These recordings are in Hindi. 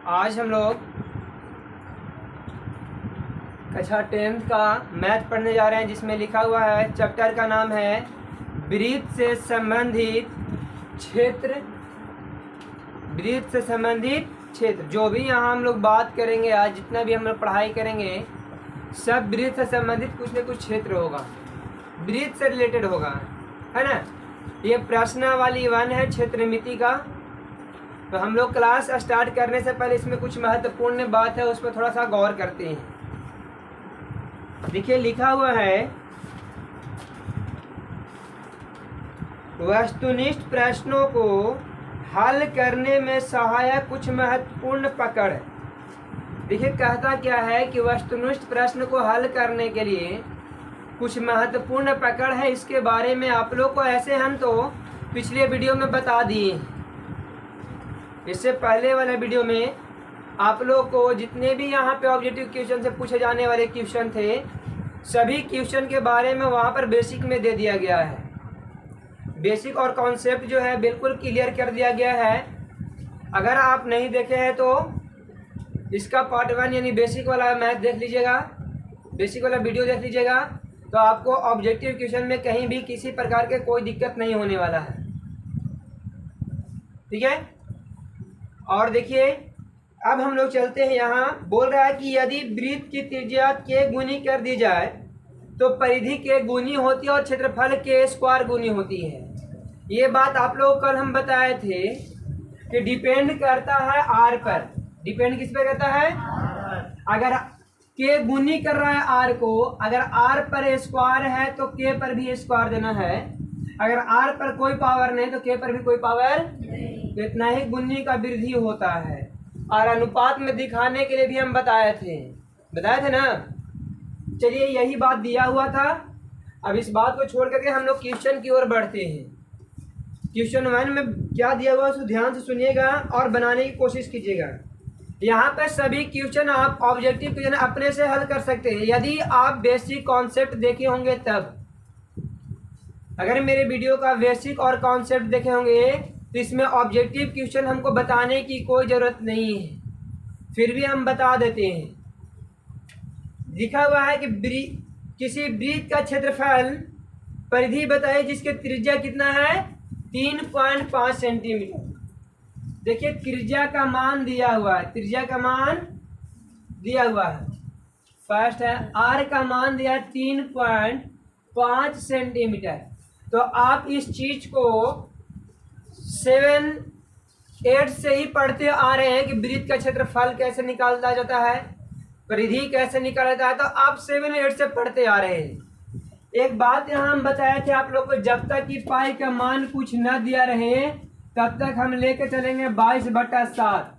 आज हम लोग कक्षा 10th का मैथ पढ़ने जा रहे हैं, जिसमें लिखा हुआ है, चैप्टर का नाम है वृत्त से संबंधित क्षेत्र। वृत्त से संबंधित क्षेत्र। जो भी यहाँ हम लोग बात करेंगे, आज जितना भी हम लोग पढ़ाई करेंगे, सब वृत्त से संबंधित कुछ न कुछ क्षेत्र होगा, वृत्त से रिलेटेड होगा, है ना। ये प्रश्नावली 1 है क्षेत्रमिति का। तो हम लोग क्लास स्टार्ट करने से पहले इसमें कुछ महत्वपूर्ण बात है, उस पर थोड़ा सा गौर करते हैं। देखिए लिखा हुआ है, वस्तुनिष्ठ प्रश्नों को हल करने में सहायक कुछ महत्वपूर्ण पकड़। देखिए कहता क्या है कि वस्तुनिष्ठ प्रश्न को हल करने के लिए कुछ महत्वपूर्ण पकड़ है। इसके बारे में आप लोग को ऐसे हम तो पिछले वीडियो में बता दिए। इससे पहले वाले वीडियो में आप लोग को जितने भी यहाँ पे ऑब्जेक्टिव क्वेश्चन से पूछे जाने वाले क्वेश्चन थे, सभी क्वेश्चन के बारे में वहाँ पर बेसिक में दे दिया गया है। बेसिक और कॉन्सेप्ट जो है बिल्कुल क्लियर कर दिया गया है। अगर आप नहीं देखे हैं तो इसका पार्ट 1 यानी बेसिक वाला मैथ देख लीजिएगा, बेसिक वाला वीडियो देख लीजिएगा, तो आपको ऑब्जेक्टिव क्वेश्चन में कहीं भी किसी प्रकार के कोई दिक्कत नहीं होने वाला है। ठीक है। और देखिए अब हम लोग चलते हैं, यहाँ बोल रहा है कि यदि वृत्त की त्रिज्या के गुनी कर दी जाए तो परिधि के गुनी होती है और क्षेत्रफल के स्क्वायर गुनी होती है। ये बात आप लोग कल हम बताए थे कि डिपेंड करता है आर पर। डिपेंड किस पे करता है? अगर के गुनी कर रहा है आर को, अगर आर पर स्क्वायर है तो के पर भी स्क्वायर देना है। अगर आर पर कोई पावर नहीं तो के पर भी कोई पावर तो इतना ही गुनी का वृद्धि होता है। और अनुपात में दिखाने के लिए भी हम बताए थे ना। चलिए यही बात दिया हुआ था। अब इस बात को छोड़ करके हम लोग क्वेश्चन की ओर बढ़ते हैं। क्वेश्चन 1 में क्या दिया हुआ है उसको ध्यान से सुनिएगा और बनाने की कोशिश कीजिएगा। यहाँ पे सभी क्वेश्चन आप ऑब्जेक्टिव क्वेश्चन अपने से हल कर सकते हैं यदि आप बेसिक कॉन्सेप्ट देखे होंगे तब। अगर मेरे वीडियो का बेसिक और कॉन्सेप्ट देखे होंगे तो इसमें ऑब्जेक्टिव क्वेश्चन हमको बताने की कोई ज़रूरत नहीं है, फिर भी हम बता देते हैं। लिखा हुआ है कि किसी वृत्त का क्षेत्रफल परिधि बताइए जिसके त्रिज्या कितना है 3.5 सेंटीमीटर। देखिए त्रिज्या का मान दिया हुआ है, त्रिज्या का मान दिया हुआ है। फर्स्ट है आर का मान दिया 3.5 सेंटीमीटर। तो आप इस चीज को 7, 8 से ही पढ़ते आ रहे हैं कि वृत्त का क्षेत्रफल कैसे निकाला जाता है, परिधि कैसे निकाला जाता है, तो आप 7, 8 से पढ़ते आ रहे हैं। एक बात यहाँ हम बताए थे आप लोग को, जब तक कि पाई का मान कुछ न दिया रहे तब तक हम लेके चलेंगे 22/7,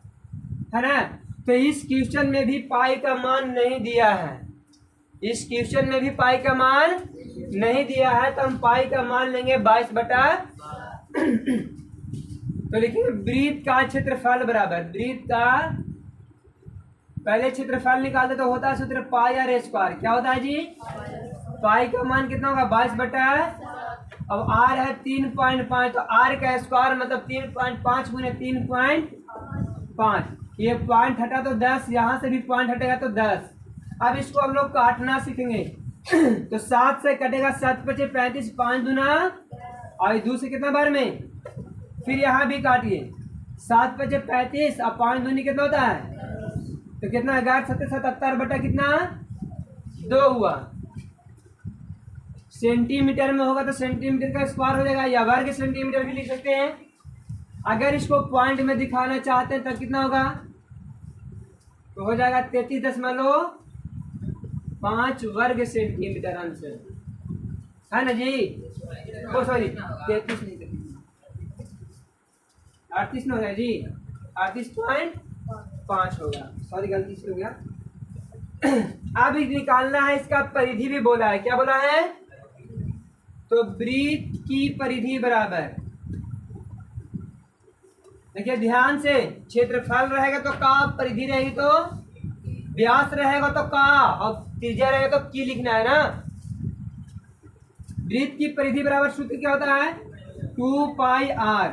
है ना। तो इस क्वेश्चन में भी पाई का मान नहीं दिया है, इस क्वेश्चन में भी पाई का मान नहीं दिया है, तो हम पाई का मान लेंगे 22/। तो लिखिए वृत्त का क्षेत्रफल बराबर, वृत्त का पहले क्षेत्रफल निकालते तो होता है सूत्र पाई आर स्क्वायर। क्या होता है जी? पाई का मान कितना होगा 22/। अब आर है 3.5, तो आर का स्क्वायर मतलब 3.5 गुने 3.5। ये पॉइंट हटा तो 10, यहाँ से भी पॉइंट हटेगा तो 10। अब इसको हम लोग काटना सीखेंगे। तो 7 से कटेगा 7 × 5 = 35, 5 दूना और 2 से कितना बार में, फिर यहाँ भी काटिए 7 × 5 = 35 और 5 दूनी कितना होता है, तो कितना 11 7 77 बटा कितना 2 हुआ। सेंटीमीटर में होगा तो सेंटीमीटर का स्क्वायर हो जाएगा, या वर्ग सेंटीमीटर भी लिख सकते हैं। अगर इसको पॉइंट में दिखाना चाहते हैं तब कितना होगा, तो हो जाएगा 33.5 वर्ग सेंटीमीटर आंसर, है ना जी। ओ सॉरी 33 नहीं, 38 में हो गया जी, 38.5 होगा, सॉरी गलती से हो गया। अब निकालना है इसका परिधि भी बोला है। क्या बोला है? तो वृत्त की परिधि बराबर, देखिए ध्यान से, क्षेत्रफल रहेगा तो का, परिधि रहेगी तो व्यास रहेगा तो का, और त्रिज्या रहेगा तो की लिखना है ना। वृत्त की परिधि बराबर सूत्र क्या होता है 2πr।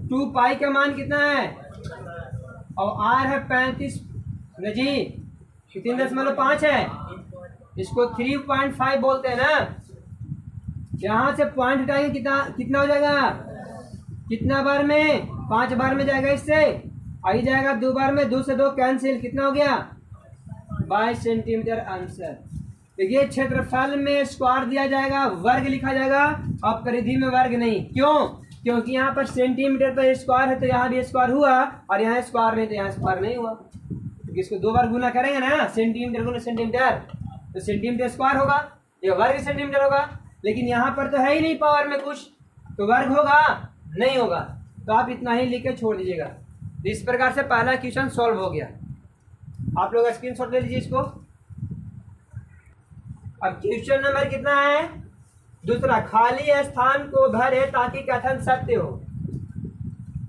2π का मान कितना है और आर है 35 जी 3.5 है, इसको 3.5 बोलते हैं ना। यहाँ से पॉइंट हटाएंगे कितना कितना हो जाएगा, कितना बार में 5 बार में जाएगा, इससे आई जाएगा 2 बार में, 2 से 2 कैंसिल, कितना हो गया 22 सेंटीमीटर आंसर। देखिए क्षेत्रफल में स्क्वायर दिया जाएगा, वर्ग लिखा जाएगा और परिधि में वर्ग नहीं। क्यों? क्योंकि यहाँ पर सेंटीमीटर पर स्क्वायर है तो यहाँ भी स्क्वायर हुआ, और यहाँ स्क्वायर नहीं तो यहाँ स्क्वायर नहीं हुआ, क्योंकि इसको 2 बार गुना करेंगे ना, सेंटीमीटर गुना सेंटीमीटर, तो सेंटीमीटर स्क्वायर होगा, ये वर्ग सेंटीमीटर होगा। लेकिन यहाँ पर तो है ही नहीं पावर में कुछ, तो वर्ग होगा नहीं होगा, तो आप इतना ही लिख के छोड़ दीजिएगा। तो इस प्रकार से पहला क्वेश्चन सॉल्व हो गया। आप लोग स्क्रीनशॉट ले लीजिए इसको। अब क्वेश्चन नंबर कितना है, दूसरा, खाली स्थान को भरे ताकि कथन सत्य हो।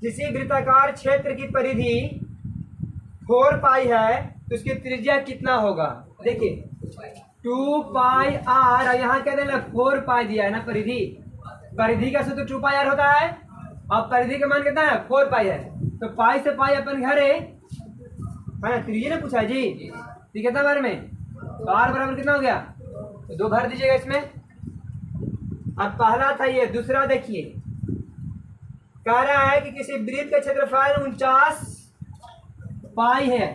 किसी वृत्ताकार क्षेत्र की परिधि 4 पाई है तो उसकी त्रिज्या कितना होगा। देखिए 2 पाई आर, यहाँ क्या देना 4 पाई दिया है ना, परिधि, परिधि का सूत्र 2 पाई आर होता है, और परिधि का मान कितना है 4 पाई है, तो पाई से पाई अपन घर है ना, त्रिज्या ने पूछा है जी, तो कितना बार में, तो आर बराबर कितना हो गया, तो 2 भर दीजिएगा इसमें। अब पहला था ये, दूसरा देखिए कह रहा है कि किसी वृत्त का क्षेत्रफल 49 पाई है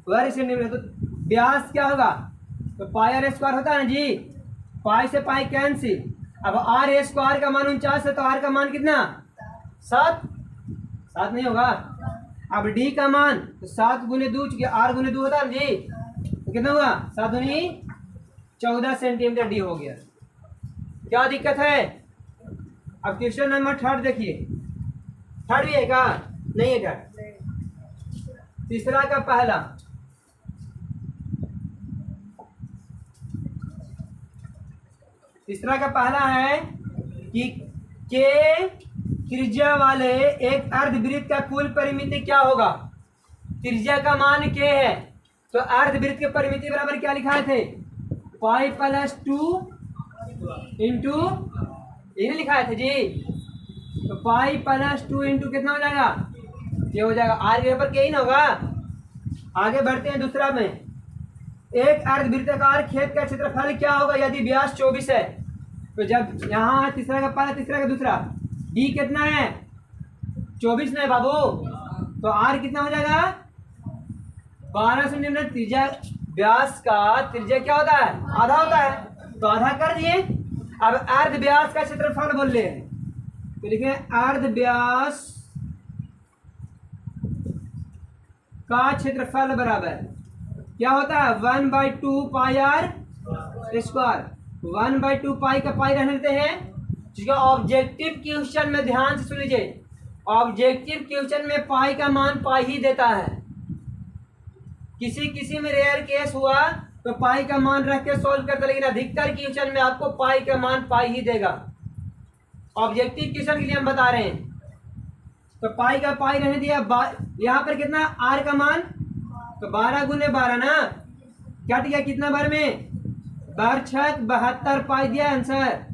वर्ग सेंटीमीटर, तो व्यास क्या होगा, तो पाई आर स्क्वायर होता है ना जी, पाई से पाई कैंसिल। अब आर स्क्वायर का मान 49 है तो आर का मान कितना 7 नहीं होगा। अब डी का मान तो 7 गुने 2, चूंकि आर गुने 2 होता है जी, तो कितना हुआ 7 दूनी 14 सेंटीमीटर डी हो गया। क्या दिक्कत है। अब क्वेश्चन नंबर 3 देखिए, 3 भी है क्या, नहीं है क्या, तीसरा का पहला, तीसरा का पहला है कि के त्रिज्या वाले एक अर्धवृत्त का कुल परिमिति क्या होगा। त्रिज्या का मान के है, तो अर्धवृत्त के परिमिति बराबर क्या लिखाए थे, पाई प्लस 2 इंटू, ये लिखाए थे जी, तो पाई प्लस 2 इंटू कितना हो जाएगा, ये हो जाएगा आर के ऊपर के ही ना होगा। आगे बढ़ते हैं दूसरा में, एक अर्धवृत्ताकार खेत का क्षेत्रफल क्या होगा यदि व्यास 24 है। तो जब यहाँ तीसरा का पहला, तीसरा का दूसरा, डी कितना है 24 नहीं बाबू, तो आर कितना हो जाएगा 12 सेंटीमीटर। त्रिज्या व्यास का त्रिज्या क्या होता है, आधा होता है, तो आधा कर दिए। अब अर्ध व्यास का क्षेत्रफल बोल रहे हैं, तो लिखे अर्ध व्यास का क्षेत्रफल बराबर क्या होता है 1/2 पाई आर स्क्वायर। 1/2 पाई का पाई रहने देते हैं, क्योंकि ऑब्जेक्टिव क्वेश्चन में ध्यान से सुन लीजिए, ऑब्जेक्टिव क्वेश्चन में पाई का मान पाई ही देता है। किसी किसी में रेयर केस हुआ तो पाई का मान रख के सोल्व करते, लेकिन अधिकतर क्वेश्चन में आपको पाई का मान पाई ही देगा। ऑब्जेक्टिव क्वेश्चन के लिए हम बता रहे हैं, तो पाई का पाई रहने दिया। यहाँ पर कितना आर का मान, तो 12 गुने 12 ना, कट गया कितना बार में, 72 पाई दिया आंसर।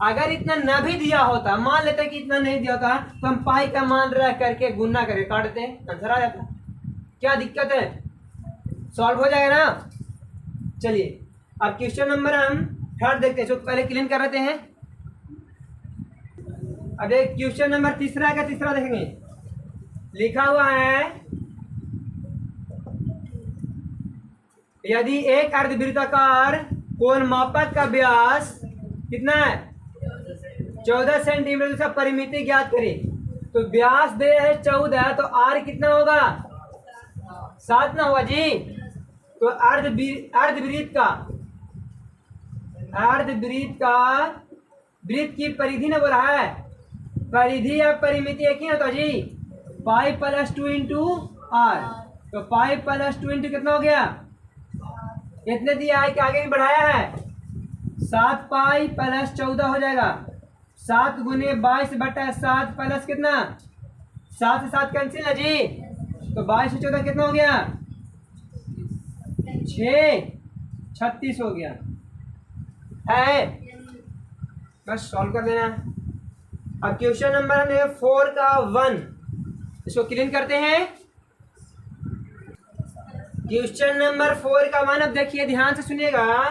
अगर इतना न भी दिया होता, मान लेते कि इतना नहीं दिया होता, तो हम पाई का मान रख करके गुना करके काट देते, आंसर आ जाता। क्या दिक्कत है, सॉल्व हो जाएगा ना। चलिए अब क्वेश्चन नंबर हम 3 देखते हैं, जो पहले क्लीन कर लेते हैं। अब एक क्वेश्चन नंबर तीसरा का तीसरा देखेंगे, लिखा हुआ है यदि एक अर्धवृत्ताकार कोण मापक का व्यास कितना है 14 सेंटीमीटर, उसका परिमिति ज्ञात करें। तो व्यास दे है 14, तो आर कितना होगा 7 ना होगा जी। तो वृत्त की परिधि ने बोला है, परिधि या परिमिति एक ही होता जी, पाई प्लस 2 इंटू आर। तो पाई प्लस 2 इंटू कितना हो गया, इतने दिया है कि आगे भी बढ़ाया है, 7 पाई प्लस 14 हो जाएगा। 7 गुने 22/7 प्लस कितना, 7 से 7 कैंसिल है जी, तो 22 से 14 कितना हो गया 6, 36 हो गया है। बस सॉल्व कर देना। अब क्वेश्चन नंबर है 4 का 1, इसको क्लीन करते हैं। क्वेश्चन नंबर 4 का 1, अब देखिए ध्यान से सुनिएगा।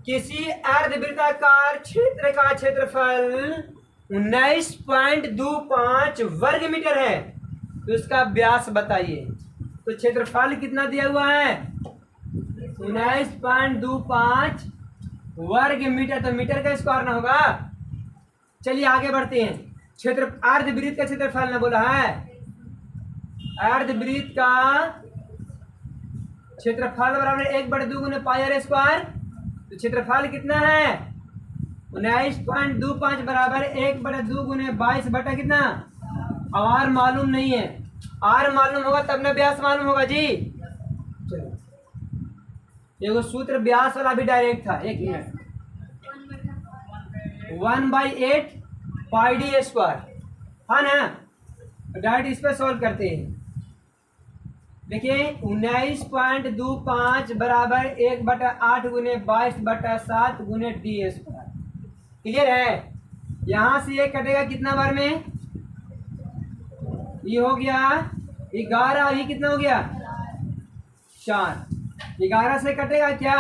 किसी अर्धवृत्ताकार क्षेत्र का क्षेत्रफल 19.25 वर्ग मीटर है, तो इसका व्यास बताइए। तो क्षेत्रफल कितना दिया हुआ है? 19.25 वर्ग मीटर, तो मीटर का स्क्वायर ना होगा। चलिए आगे बढ़ते हैं। क्षेत्र अर्धवृत्त का क्षेत्रफल ना बोला है, अर्धवृत्त का क्षेत्रफल बराबर 1/2 गुने पाई आर स्क्वायर। तो क्षेत्रफल कितना है? 19.25 बराबर 1/2 गुने 22 बटा कितना? आर मालूम नहीं है, आर मालूम होगा तब ना व्यास मालूम होगा जी। चलो एगो सूत्र व्यास वाला भी डायरेक्ट था, 1 मिनट। 1/8 पाई डी स्क्वायर, हाँ ना? डायरेक्ट इस पर सॉल्व करते हैं। देखिए 19.25 बराबर 1/8 गुने 22/7 गुने डी स्क्वायर। क्लियर है? यहां से ये कटेगा कितना बार में? ये हो गया 11, ये कितना हो गया? 4। 11 से कटेगा क्या?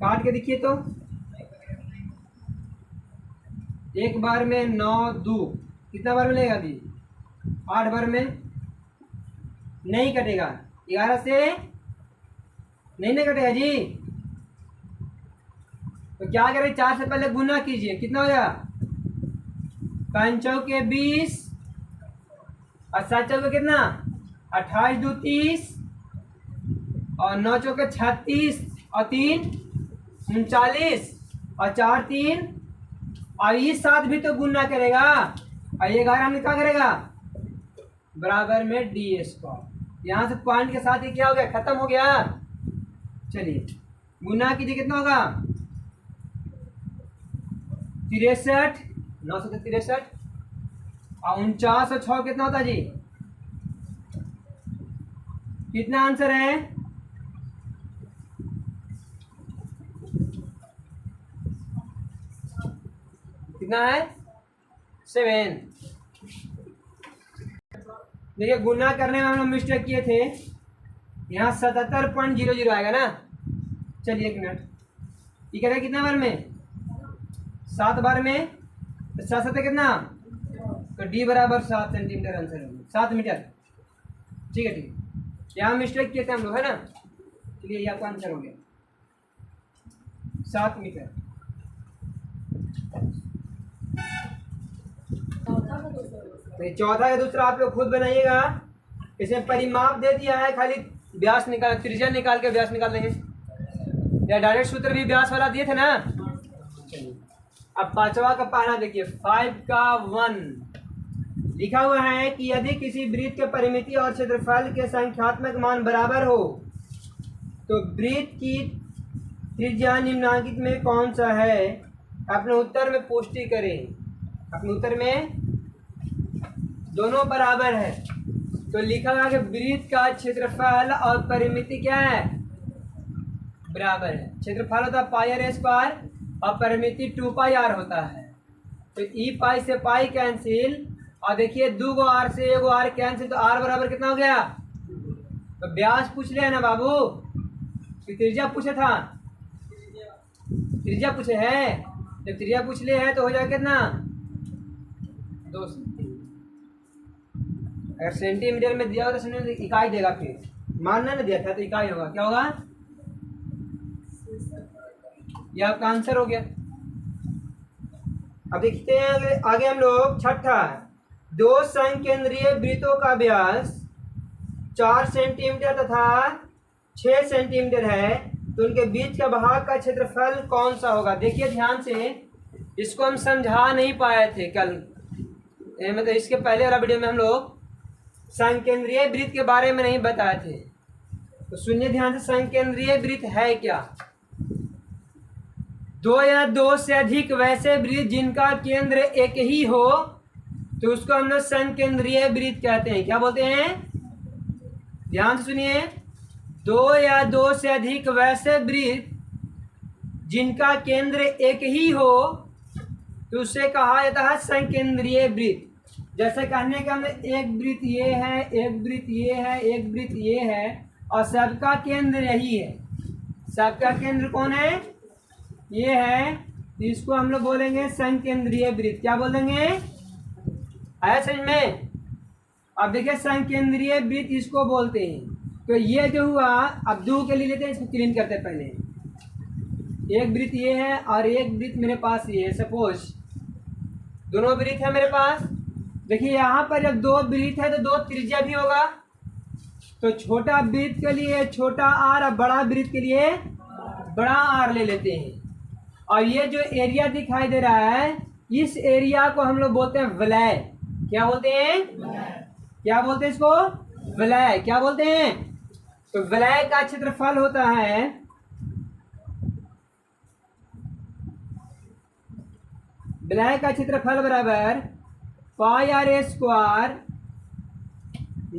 काट के देखिए तो, एक बार में 9 2, कितना बार मिलेगा दी? 8 बार में नहीं कटेगा। 11 से नहीं ना कटेगा जी। तो क्या करें? 4 से पहले गुना कीजिए, कितना हो जाएगा? 5 चौके 20 और 7 चौके कितना? 28 2 30 और 9 चौके 36 और 3 39 और 4 3 और ये 7 भी तो गुना करेगा और ये 11 हमने क्या करेगा? बराबर में डी स्क्वायर। यहां से पॉइंट के साथ ही क्या हो गया? खत्म हो गया। चलिए गुना कीजिए, कितना होगा? 63 9 से 63 और 49 और 6 कितना होता जी? कितना आंसर है? कितना है? 7। देखिए गुना करने में हम लोग मिस्टेक किए थे, यहाँ 77.00 आएगा ना। चलिए 1 मिनट, ये कह रहे कितना बार में? 7 बार में। तो 7 7 कितना? तो डी बराबर 7 सेंटीमीटर आंसर होगा, 7 मीटर। ठीक है, ठीक है, यहाँ मिस्टेक किए थे हम लोग, है ना। चलिए ये आपका आंसर हो गया 7 मीटर। तो चौथा का दूसरा आप लोग खुद बनाइएगा। इसमें परिमाप दे दिया है, खाली व्यास निकाल, त्रिज्या निकाल के व्यास निकाल लेंगे, या डायरेक्ट सूत्र भी व्यास वाला दिए थे ना। अब 5वां का पहला देखिए, 5 का 1 लिखा हुआ है कि यदि किसी वृत्त के परिमिति और क्षेत्रफल के संख्यात्मक मान बराबर हो तो वृत्त की त्रिज्या निम्नलिखित में कौन सा है? अपने उत्तर में पुष्टि करें। अपने उत्तर में दोनों बराबर है, तो लिखा हुआ है कि वृत्त का क्षेत्रफल और परिमिति क्या है? बराबर है। क्षेत्रफल होता है पाई आर स्क्वायर और परिमिति 2 पाई आर होता है। तो ई पाई से पाई कैंसिल, और देखिए 2 गो आर से 1 गो आर कैंसिल, तो आर बराबर कितना हो गया? तो व्यास पूछ लिया ना बाबू, कि त्रिज्या पूछे था? त्रिज्या पूछे है, जब त्रिज्या पूछ लिया है तो हो जाएगा कितना? 2 सेंटीमीटर। अगर सेंटीमीटर में दिया होगा तो सेंटीमीटर इकाई देगा, फिर मानना नहीं दिया था तो इकाई होगा। क्या होगा? यह आपका आंसर हो गया। अब देखते हैं आगे हम लोग। छठा, 2 संकेंद्रीय वृत्तों का व्यास 4 सेंटीमीटर तथा 6 सेंटीमीटर है, तो उनके बीच का भाग का क्षेत्रफल कौन सा होगा? देखिए ध्यान से, इसको हम समझा नहीं पाए थे कल, मतलब इसके पहले वाला वीडियो में हम लोग संकेंद्रीय वृत्त के बारे में नहीं बताए थे। तो सुनिए ध्यान से, संकेंद्रीय वृत्त है क्या? 2 या 2 से अधिक वैसे वृत्त जिनका केंद्र एक ही हो तो उसको हम लोग संकेंद्रीय वृत्त कहते हैं। क्या बोलते हैं? ध्यान से सुनिए, 2 या 2 से अधिक वैसे वृत्त जिनका केंद्र एक ही हो तो उससे कहा जाता है संकेंद्रीय वृत्त। जैसे कहने का मतलब एक वृत्त ये है, एक वृत्त ये है, एक वृत्त ये है और सबका केंद्र यही है। सबका केंद्र कौन है? ये है। तो इसको हम लोग बोलेंगे संकेंद्रीय वृत्त। क्या बोलेंगे? आया समझ में? अब देखिए संकेंद्रीय वृत्त इसको बोलते हैं। तो ये जो हुआ, अब दो के लिए लेते हैं, इसको क्लीन करते हैं पहले। एक वृत्त ये है और एक वृत्त मेरे पास ये है। सपोज दोनों वृत्त है मेरे पास। देखिए यहाँ पर जब दो वृत्त है तो दो त्रिज्या भी होगा। तो छोटा वृत्त के लिए छोटा आर और बड़ा वृत्त के लिए बड़ा आर ले लेते हैं। और ये जो एरिया दिखाई दे रहा है, इस एरिया को हम लोग बोलते हैं वलय। क्या बोलते हैं? क्या बोलते हैं इसको? वलय। क्या बोलते हैं? तो वलय का क्षेत्रफल होता है, वलय का क्षेत्रफल बराबर pi R A square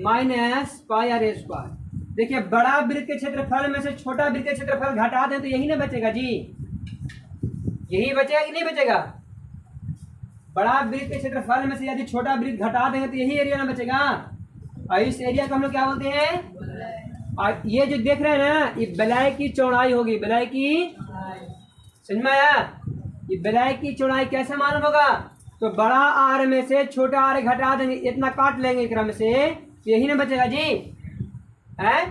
minus pi R A square. देखिए बड़ा वृत्त के क्षेत्रफल में से छोटा वृत्त के क्षेत्रफल घटा दें तो यही ना बचेगा जी। यही बचेगा कि नहीं बचेगा? बड़ा वृत्त के क्षेत्रफल में से यदि छोटा वृत्त घटा देंगे तो यही एरिया ना बचेगा। और इस एरिया को हम लोग क्या बोलते हैं? और ये जो देख रहे हैं ना, ये वलय की चौड़ाई होगी। वलय की, समझ में आया? ये वलय की चौड़ाई कैसे मालूम होगा? तो बड़ा आर में से छोटा आर घटा देंगे, इतना काट लेंगे क्रम से, यही ना बचेगा जी। है?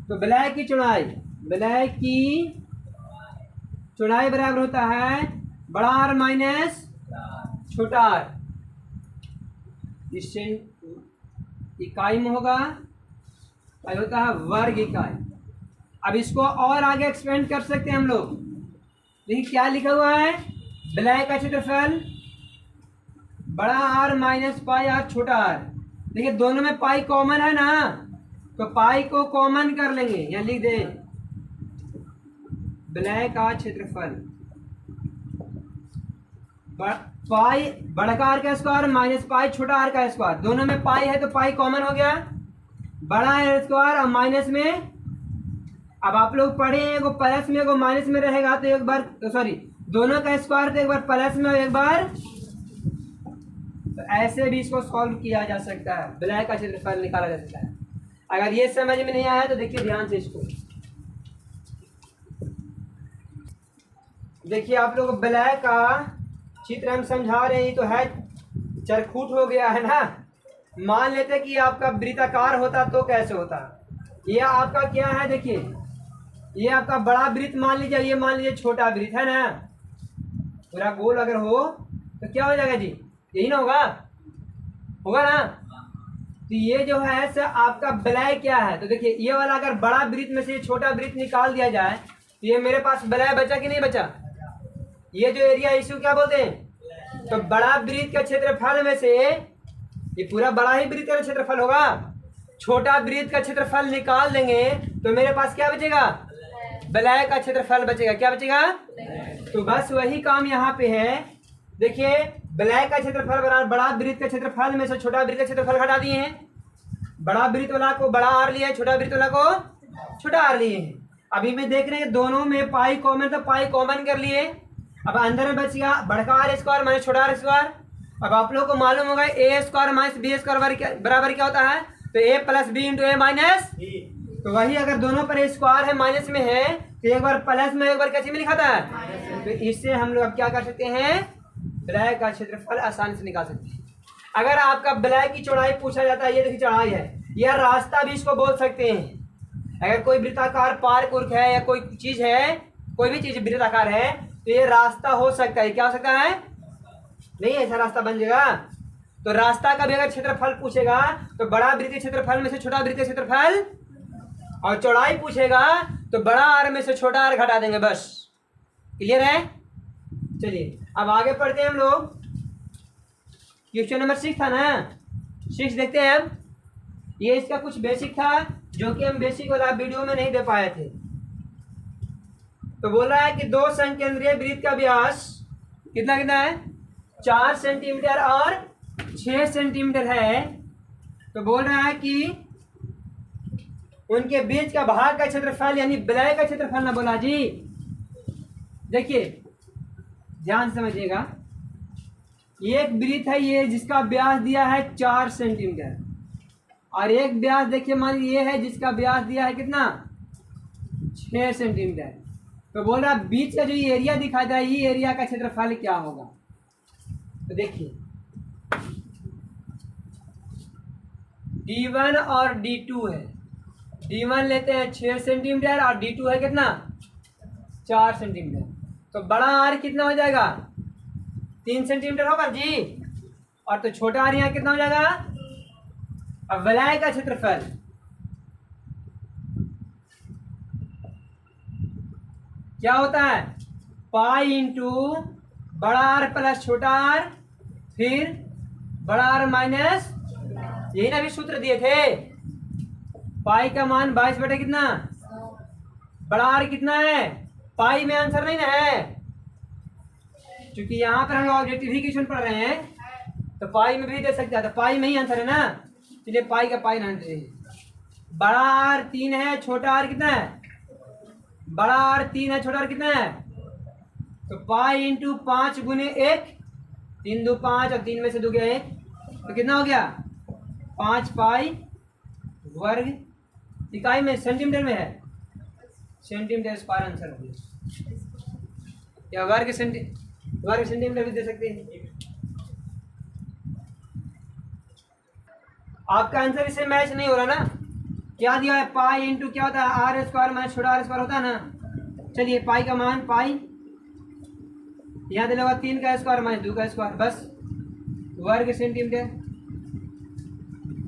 तो वलय की चौड़ाई, वलय की चौड़ाई बराबर होता है बड़ा आर माइनस छोटा आर। इससे इकाई में होगा, होता है वर्ग इकाई। अब इसको और आगे एक्सपेंड कर सकते हैं हम लोग। देखिए क्या लिखा हुआ है? वलय का क्षेत्रफल बड़ा आर माइनस पाई आर छोटा आर। देखिए दोनों में पाई कॉमन है ना, तो पाई को कॉमन कर लेंगे। यहाँ लिख दें वलय का क्षेत्रफल पाई बड़ा आर का स्क्वायर माइनस पाई छोटा आर का स्क्वायर। दोनों में पाई है तो पाई कॉमन हो गया, बड़ा आर स्क्वायर और माइनस में। अब आप लोग पढ़े हैं, एगो प्लस में एगो माइनस में रहेगा, तो एक बार सॉरी दोनों का स्क्वायर तो एक बार प्लस में और एक बार, तो ऐसे भी इसको सॉल्व किया जा सकता है। वलय का क्षेत्रफल निकाला जा सकता है। अगर ये समझ में नहीं आया तो देखिए ध्यान से इसको। देखिए आप लोग वलय का चित्र हम समझा रहे हैं, तो है चरखूट हो गया है ना। मान लेते कि आपका वृत्ताकार होता तो कैसे होता? ये आपका क्या है? देखिए ये आपका बड़ा वृत्त मान लीजिए, ये मान लीजिए छोटा वृत्त है ना। पूरा गोल अगर हो तो क्या हो जाएगा जी? यही ना होगा? होगा ना? तो ये जो है सर आपका वलय क्या है? तो देखिए ये वाला अगर बड़ा वृत्त में से छोटा वृत्त निकाल दिया जाए तो ये मेरे पास वलय बचा कि नहीं बचा? ये जो एरिया इसको क्या बोलते हैं? तो बड़ा वृत्त का क्षेत्रफल में से, ये पूरा बड़ा ही वृत्त का क्षेत्रफल होगा, छोटा वृत्त का क्षेत्रफल निकाल देंगे तो मेरे पास क्या बचेगा? वलय का क्षेत्रफल बचेगा। क्या बचेगा? तो बस वही काम यहाँ पे है। देखिए वलय का क्षेत्रफल बराबर बड़ा वृत्त के क्षेत्रफल में से छोटा वृत्त का क्षेत्रफल घटा दिए हैं। बड़ा वृत्त वाला को बड़ा आर लिया है, छोटा वृत्त वाला को छोटा आर लिए हैं। अभी में देख रहे हैं दोनों में पाई कॉमन, तो पाई कॉमन कर लिए। अब अंदर में बच गया बड़ा आर स्क्वायर माइनस छोटा आर स्क्वायर। अब आप लोग को मालूम होगा ए स्क्वायर माइनस बी स्क्वायर बराबर क्या होता है? तो ए प्लस बी इंटू ए माइनस। तो वही अगर दोनों पर स्क्वायर है माइनस में है तो एक बार प्लस में एक बार कैसे में लिखा था? तो इससे हम लोग अब क्या कर सकते हैं? वलय का क्षेत्रफल आसानी से निकाल सकते हैं। अगर आपका वलय की चौड़ाई पूछा जाता है, ये देखिए चौड़ाई है, यह रास्ता भी इसको बोल सकते हैं। अगर कोई वृत्ताकार पार्क उर्क है या कोई चीज है, कोई भी चीज वृत्ताकार है तो ये रास्ता हो सकता है। क्या हो सकता है? नहीं ऐसा रास्ता बन जाएगा। तो रास्ता का भी अगर क्षेत्रफल पूछेगा तो बड़ा वृत्त के क्षेत्रफल में से छोटा वृत्त के क्षेत्रफल, और चौड़ाई पूछेगा तो बड़ा आर में से छोटा आर घटा देंगे। बस क्लियर है? चलिए अब आगे पढ़ते हैं हम लोग। क्वेश्चन नंबर 6 था ना, 6 देखते हैं हम। ये इसका कुछ बेसिक था जो कि हम बेसिक वाला वीडियो में नहीं दे पाए थे। तो बोल रहा है कि दो संकेंद्रीय वृत्त का व्यास कितना कितना है? 4 सेंटीमीटर और 6 सेंटीमीटर है। तो बोल रहा है कि उनके बीच का भाग का क्षेत्रफल यानी वलय का क्षेत्रफल ना बोला जी। देखिए ध्यान समझिएगा, एक वृत्त है ये जिसका व्यास दिया है 4 सेंटीमीटर, और एक व्यास देखिए मान ये है जिसका व्यास दिया है कितना 6 सेंटीमीटर। तो बोल रहा बीच का जो ये एरिया दिखाई दे रहा है ये एरिया का क्षेत्रफल क्या होगा। तो देखिए D1 और D2 है, D1 लेते हैं 6 सेंटीमीटर और D2 है कितना 4 सेंटीमीटर। तो बड़ा आर कितना हो जाएगा 3 सेंटीमीटर होगा जी, और तो छोटा आर यहाँ कितना हो जाएगा। अब वलय का क्षेत्रफल क्या होता है पाई इंटू बड़ा आर प्लस छोटा आर फिर बड़ा आर माइनस, यही ना भी सूत्र दिए थे। पाई का मान 22 बटे कितना, बड़ा आर कितना है, पाई में आंसर नहीं ना है, क्योंकि यहाँ पर हम ऑब्जेक्टिव ही क्वेश्चन पढ़ रहे हैं तो पाई में भी दे सकते हैं, तो पाई में ही आंसर है ना, इसलिए पाई का पाई ना आंसर। बड़ा आर 3 है, छोटा आर कितना है, बड़ा आर 3 है, छोटा आर कितना है, तो पाई इंटू 5 गुने 1, 3 2 5 और 3 में से 2 गया 1, तो कितना हो गया 5 पाई वर्ग, इकाई में सेंटीमीटर में है, सेंटीमीटर स्क्वायर आंसर हो गया। या वर्ग सेंटीमीटर भी दे सकते हैं। आपका आंसर इससे मैच नहीं हो रहा ना, क्या दिया है पाई इंटू क्या होता है आर स्क्वायर माइनस छोटा आर स्क्वायर होता है ना। चलिए पाई का मान पाई यहाँ दिया होगा 3 का स्क्वायर माइनस 2 का स्क्वायर, बस वर्ग सेंटीमीटर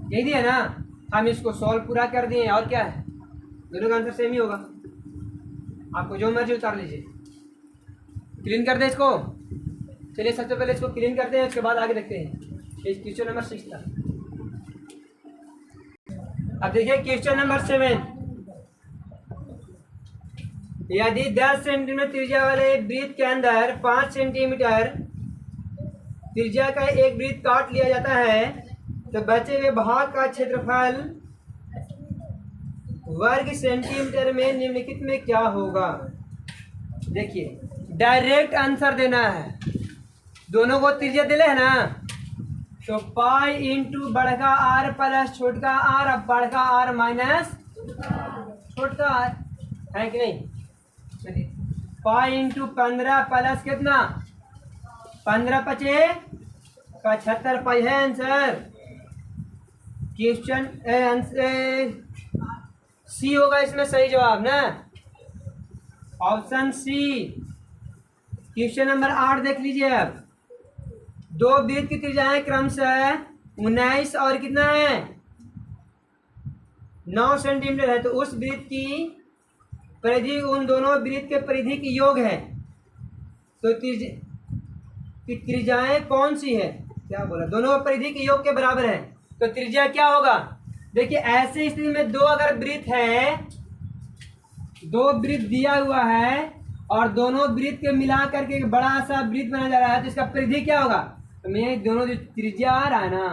यही दिया ना। हम इसको सॉल्व पूरा कर दिए और क्या है, दोनों का आंसर सेम ही होगा। आपको जो मर्जी उतार लीजिए, क्लीन कर दे इसको। चलिए सबसे पहले इसको क्लीन करते हैं, उसके बाद आगे देखते हैं क्वेश्चन नंबर 6 का। अब देखिए क्वेश्चन नंबर 7, यदि 10 सेंटीमीटर त्रिज्या वाले वृत्त के अंदर 5 सेंटीमीटर त्रिज्या का एक वृत्त काट लिया जाता है तो बचे हुए भाग का क्षेत्रफल वर्ग सेंटीमीटर में निम्नलिखित में क्या होगा। देखिए डायरेक्ट आंसर देना है, दोनों को त्रिज्या दिले है ना, तो पाई इंटू बड़का आर प्लस छोटका आर, अब बड़का आर माइनस छोटका आर है कि नहीं। चलिए पाई इंटू 15 प्लस कितना 15 पचे का 76 पाई है आंसर। क्वेश्चन आंसर सी होगा इसमें सही जवाब ना, ऑप्शन सी। क्वेश्चन नंबर 8 देख लीजिए। अब दो वृत्त की त्रिज्याएं क्रमशः 19 और कितना है 9 सेंटीमीटर है, तो उस वृत्त की परिधि उन दोनों वृत्त के परिधि की योग है, तो त्रिज्याएं कौन सी है, क्या बोला, दोनों परिधि के योग के बराबर है, तो त्रिज्या क्या होगा। देखिए ऐसी स्थिति में दो अगर वृत्त है, दो वृत्त दिया हुआ है और दोनों वृत्त के मिला करके एक बड़ा सा वृत्त बना जा रहा है, तो इसका परिधि क्या होगा। तो मैं दोनों जो त्रिज्या आ रहा है ना,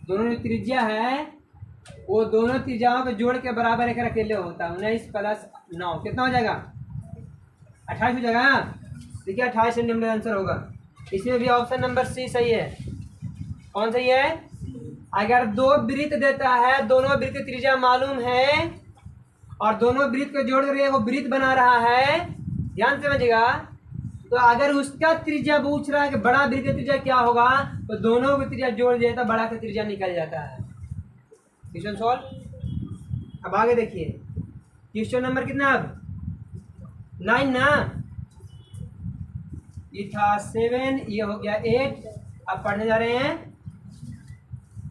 दोनों जो त्रिज्या है वो दोनों त्रिज्याओं को जोड़ के बराबर एक अकेले होता है। 19 प्लस 9 कितना हो जाएगा 28 हो जाएगा। देखिए 28 सेंटीमीटर आंसर होगा। इसमें भी ऑप्शन नंबर सी सही है। कौन सही है, अगर दो वृत्त देता है, दोनों वृत्त की त्रिज्या मालूम है और दोनों वृत्त को जोड़ करके वो वृत्त बना रहा है, ध्यान से समझिएगा, तो अगर उसका त्रिज्या पूछ रहा है कि बड़ा वृत्त का त्रिज्या क्या होगा, तो दोनों की त्रिज्या जोड़ दिया तो बड़ा का त्रिज्या निकल जाता है। Question solve. अब आगे देखिए क्वेश्चन नंबर कितना, अब 9 ना, ये था 7, ये हो गया 8। अब पढ़ने जा रहे हैं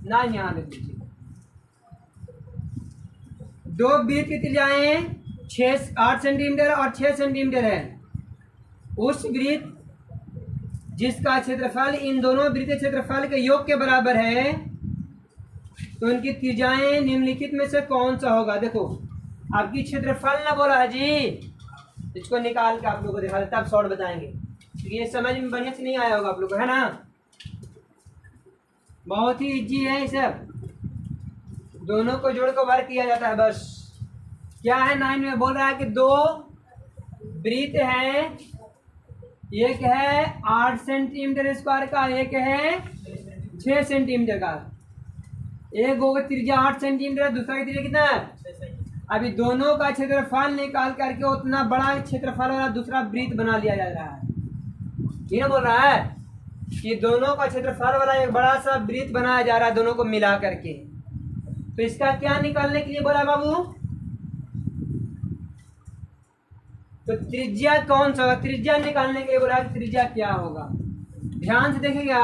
9, यहाँ लिख लीजिए। दो वृत्त की त्रिज्याएं 8 सेंटीमीटर और 6 सेंटीमीटर है। उस वृत्त जिसका क्षेत्रफल इन दोनों वृत्त के क्षेत्रफल के योग के बराबर है, तो उनकी त्रिज्याएं निम्नलिखित में से कौन सा होगा। देखो आपकी क्षेत्रफल ना बोला है जी, इसको निकाल के आप लोगों को दिखा देता, आप शॉर्ट बताएंगे, क्योंकि ये समझ में बढ़िया से नहीं आया होगा आप लोग को, है ना। बहुत ही इजी है ये सब, दोनों को जोड़ कर वर्क किया जाता है बस। क्या है 9 में बोल रहा है कि दो वृत्त हैं एक है 8 सेंटीमीटर स्क्वायर का, एक है 6 सेंटीमीटर का। एक होगा त्रिज्या 8 सेंटीमीटर, दूसरा की त्रिज्या कितना है? अभी दोनों का क्षेत्रफल निकाल करके उतना बड़ा क्षेत्रफल वाला दूसरा वृत्त बना लिया जा रहा है। ये बोल रहा है कि दोनों का क्षेत्रफल वाला एक बड़ा सा वृत्त बनाया जा रहा है दोनों को मिला करके। तो इसका क्या निकालने के लिए बोला बाबू? तो त्रिज्या कौन सा होगा? त्रिज्या निकालने के लिए बोला त्रिज्या क्या होगा। ध्यान से देखिएगा,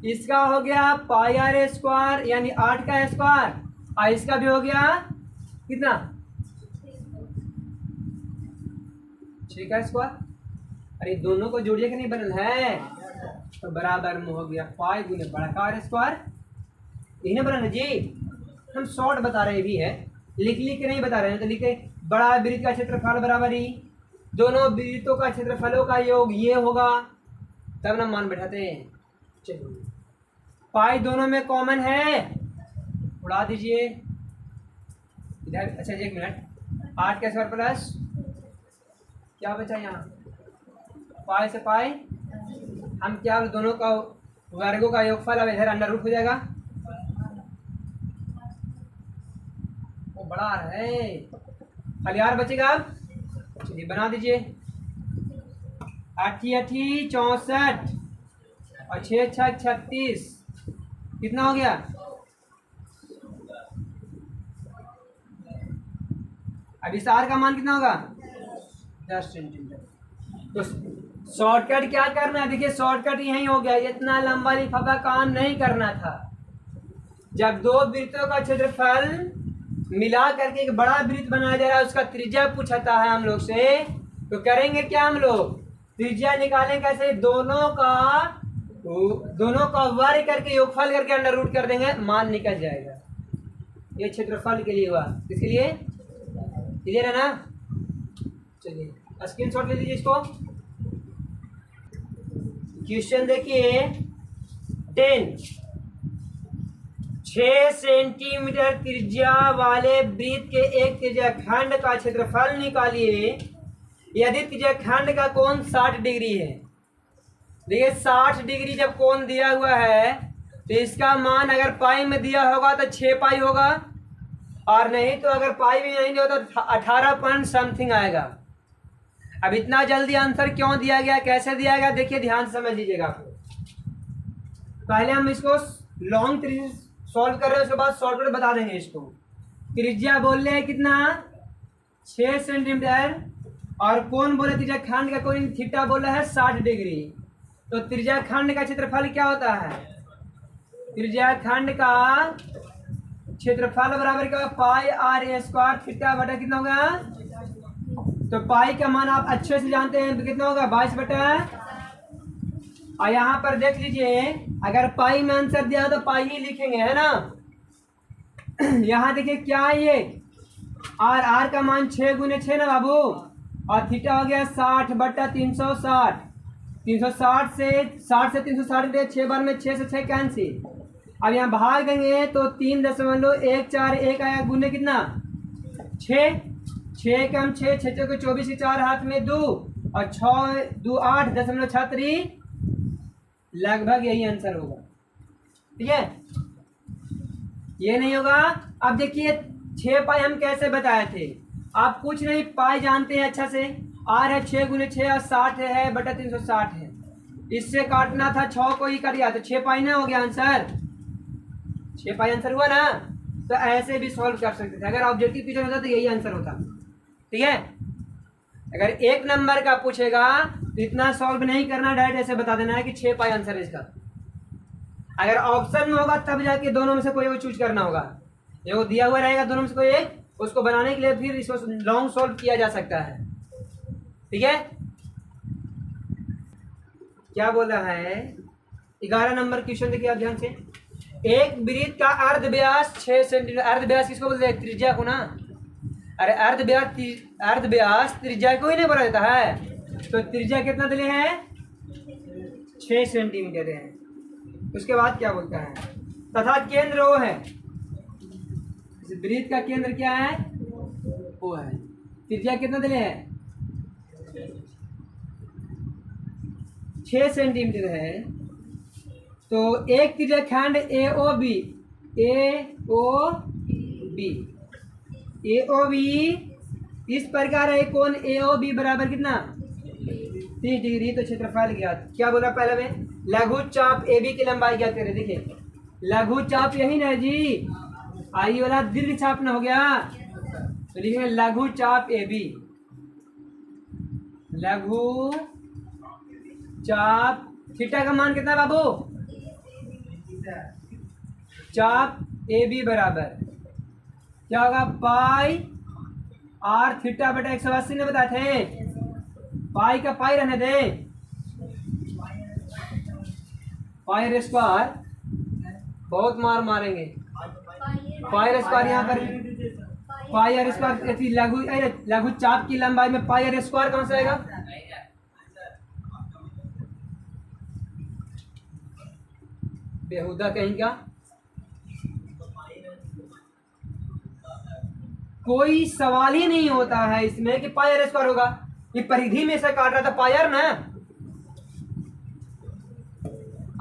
इसका हो गया पाई आर स्क्वायर यानी 8 का स्क्वायर, और इसका भी हो गया कितना? 6 का स्क्वायर। अरे दोनों को जोड़िए कि नहीं बनल है, तो बराबर में हो गया पाई गुने बड़ा का स्क्वायर। यही ना बनल है जी। हम शॉर्ट बता रहे भी है, लिख के नहीं बता रहे हैं। तो लिखे बड़ा वृत्त का क्षेत्रफल बराबर ही दोनों वृत्तों का क्षेत्रफलों का योग ये होगा, तब ना मान बैठाते हैं। चलिए पाई दोनों में कॉमन है, उड़ा दीजिए इधर। अच्छा 1 मिनट, 8 का स्क्वायर प्लस क्या बचा यहाँ? पाई से पाई हम क्या दोनों का वर्गों का योगफल, अब इधर अंडर रूट हो जाएगा। वो बड़ा है, हलियार बचेगा। अब चलिए बना दीजिए। 8 8 64 और 6 6 36 कितना हो गया? अब इस आर का मान कितना होगा? 10 सेंटीमीटर। तो शॉर्टकट क्या करना है? देखिए शॉर्टकट यही हो गया, इतना लंबा लिफाफा काम नहीं करना था। जब दो वृत्तों का क्षेत्रफल मिला करके एक बड़ा वृत्त बनाया जा रहा है, उसका त्रिज्या पूछता है हम लोग से, तो करेंगे क्या हम लोग? त्रिज्या निकालें कैसे? दोनों का वर्ग करके योगफल करके अंडर रूट कर देंगे, मान निकल जाएगा। ये क्षेत्रफल के लिए हुआ। किसके लिए? क्लियर है ना? चलिए स्क्रीनशॉट ले लीजिए इसको। क्वेश्चन देखिए 10, 6 सेंटीमीटर त्रिज्या वाले वृत्त के एक त्रिज्याखंड का क्षेत्रफल निकालिए यदि त्रिज्याखंड का कोण 60 डिग्री है। देखिए 60 डिग्री जब कोण दिया हुआ है तो इसका मान अगर पाई में दिया होगा तो 6 पाई होगा, और नहीं तो अगर पाई भी नहीं दिया तो 18 पॉइंट समथिंग आएगा। अब इतना जल्दी आंसर क्यों दिया गया, कैसे दिया गया, देखिए ध्यान से समझ लीजिएगा। पहले हम इसको लॉन्ग त्रिज्या सॉल्व कर रहे हैं, उसके बाद शॉर्टकट बता देंगे इसको। त्रिज्या बोल रहे हैं कितना? 6 सेंटीमीटर, और कोण बोले त्रिज्याखंड का कोण थीटा बोल रहा है 60 डिग्री। तो त्रिज्याखंड का क्षेत्रफल क्या होता है? त्रिज्याखंड का क्षेत्रफल बराबर क्या? पाई आर स्क्वायर थीटा बटा कितना होगा? तो पाई का मान आप अच्छे से जानते हैं, कितना होगा? 22 बटा। और यहाँ पर देख लीजिए, अगर पाई में आंसर दिया तो पाई ही लिखेंगे, है ना। यहाँ देखिए क्या है ये, आर का मान 6 गुने 6 ना बाबू, और थीटा हो गया 60 बटा 360। 360 से 360 6 बार में 6 से 6 कैंसिल। अब यहाँ भाग देंगे तो 3.141 आया, गुने कितना? 6 6 कम 6 6 को 24 के 4 हाथ में 2 और 6 2 8.63, लगभग यही आंसर होगा। ठीक है, ये नहीं होगा। अब देखिए 6 पाई हम कैसे बताए थे, आप कुछ नहीं पाई जानते हैं अच्छा से। आर है 6 गुने 6 और 60 है बटा 360 है, इससे काटना था 6 को ही कर दिया तो 6 पाई ना हो गया आंसर। 6 पाई आंसर हुआ ना। तो ऐसे भी सॉल्व कर सकते थे, अगर ऑब्जेक्टिव क्वेश्चन होता तो यही आंसर होता। ठीक है, अगर 1 नंबर का पूछेगा तो इतना सॉल्व नहीं करना, डायरेक्ट ऐसे बता देना है कि 6 पाई आंसर है इसका। अगर ऑप्शन में होगा तब जाके दोनों में से कोई चूज करना होगा। ये दिया हुआ रहेगा दोनों में से कोई एक, उसको बनाने के लिए फिर इसको लॉन्ग सॉल्व किया जा सकता है। ठीक है, क्या बोला है? 11 नंबर क्वेश्चन देखिए आप ध्यान से। एक वृत्त का अर्ध व्यास 6 सेंटीमीटर, अर्ध व्यास किसको बोलते हैं? त्रिज्या को ना। अरे अर्ध व्यास त्रिज्या को ही नहीं बोला जाता है। तो त्रिज्या कितना दिले हैं? 6 सेंटीमीटर है। उसके बाद क्या बोलता है? तथा केंद्र वो है, वृत्त का केंद्र क्या है? वो है। त्रिज्या कितना दिले हैं? 6 सेंटीमीटर है, तो एक त्रिज्याखंड AOB इस प्रकार है। कोण AOB बराबर कितना 30 डिग्री। तो क्षेत्रफल ज्ञात। क्या बोला पहले में, लघु चाप AB की लंबाई ज्ञात करें। देखिए लघु चाप यही ना जी, आई वाला दीर्घ चाप ना हो गया, तो लिखेंगे लघु चाप AB। लघु चाप थीटा का मान कितना बाबू, चाप AB बराबर क्या होगा, पाई R थीटा बटा 180 ने बताए थे। पाई का पाई रहने दे, पाई आर स्क्वायर बहुत मार मारेंगे। पाई आर स्क्वायर यहाँ पर, पाई आर स्क्वायर लघु चाप की लंबाई में पाई आर स्क्वायर कौन सा आएगा, बेहुदा कहीं का। कोई सवाल ही नहीं होता है इसमें कि पाई आर स्क्वायर होगा। ये परिधि में से काट रहा था पाई आर ना,